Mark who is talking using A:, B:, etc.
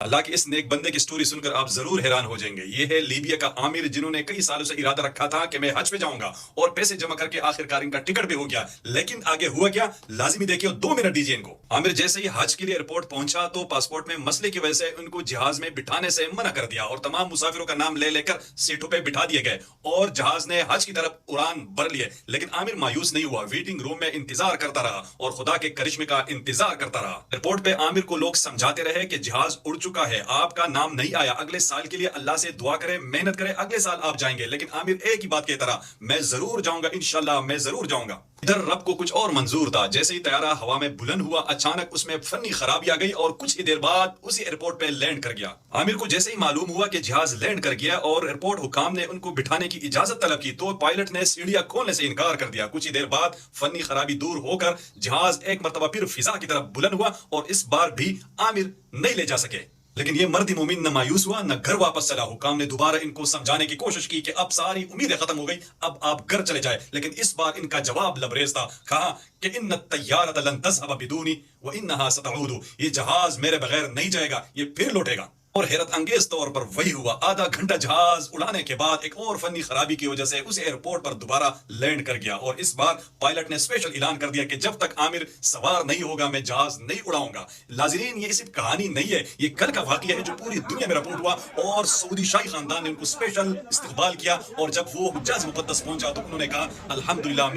A: اللہ کے اس نیک بندے کی سٹوری سن کر آپ ضرور حیران ہو جائیں گے. یہ ہے لیبیا کا عامر جنہوں نے کئی سالوں سے ارادہ رکھا تھا کہ میں حج پہ جاؤں گا اور پیسے جمع کر کے آخرکار ان کا ٹکٹ بھی ہو گیا. لیکن آگے ہوا کیا لازمی دیکھیے 2 منٹ دیجیے ان کو. عامر جیسے ہی حج کے لیے ایئرپورٹ پہنچا تو پاسپورٹ میں مسئلے کی وجہ سے ان کو جہاز میں بٹھانے سے منع کر دیا اور تمام مسافروں کا نام لے لے کر سیٹوں پہ بٹھا دیے گئے اور جہاز نے حج کی طرف اڑان بھر لیے. لیکن عامر مایوس نہیں ہوا, ویٹنگ روم میں انتظار کرتا رہا اور خدا کے کرشمے کا انتظار کرتا رہا. ایئرپورٹ پہ عامر کو لوگ سمجھاتے رہے کہ جہاز اڑ چکا ہے, آپ کا نام نہیں آیا, اگلے سال کے لیے اللہ سے دعا کرے, محنت کرے, اگلے سال آپ جائیں گے. لیکن عامر ایک ہی بات کہتا رہا, میں ضرور جاؤں گا, انشاءاللہ میں ضرور جاؤں گا. ادھر رب کو کچھ اور منظور تھا. جیسے ہی طیارہ ہوا میں بلند ہوا اچانک اس میں فنی خرابی آ گئی اور کچھ ہی دیر بعد اسی ایئرپورٹ پہ لینڈ کر گیا. عامر کو جیسے ہی معلوم ہوا کہ جہاز لینڈ کر گیا اور ایئرپورٹ حکام نے ان کو بٹھانے کی اجازت طلب کی تو پائلٹ نے سیڑھیاں کھولنے سے انکار کر دیا. کچھ ہی دیر بعد فنی خرابی دور ہو کر جہاز ایک مرتبہ پھر فضا کی طرف بلند ہوا اور اس بار بھی عامر نہیں لے جا سکے. لیکن یہ مرد مومن نہ مایوس ہوا نہ گھر واپس چلا. حکام نے دوبارہ ان کو سمجھانے کی کوشش کی کہ اب ساری امیدیں ختم ہو گئی, اب آپ گھر چلے جائے. لیکن اس بار ان کا جواب لبریز تھا. کہا کہ ان الطیارۃ لن تذهب بدونی وانها ستعود, یہ جہاز میرے بغیر نہیں جائے گا, یہ پھر لوٹے گا. اور حیرت انگیز طور پر وہی ہوا. آدھا گھنٹہ جہاز اڑانے کے بعد ایک اور فنی خرابی کی وجہ سے اس ایئرپورٹ پر دوبارہ لینڈ کر گیا اور اس بار پائلٹ نے اسپیشل اعلان کر دیا کہ جب تک عامر سوار نہیں ہوگا میں جہاز نہیں اڑاؤں گا. ناظرین یہ صرف کہانی نہیں ہے, یہ کل کا واقعہ ہے جو پوری دنیا میں رپورٹ ہوا اور سعودی شاہی خاندان نے ان کو اسپیشل استقبال کیا اور جب وہ حجاز مقدس پہنچا تو انہوں نے کہا الحمدللہ میں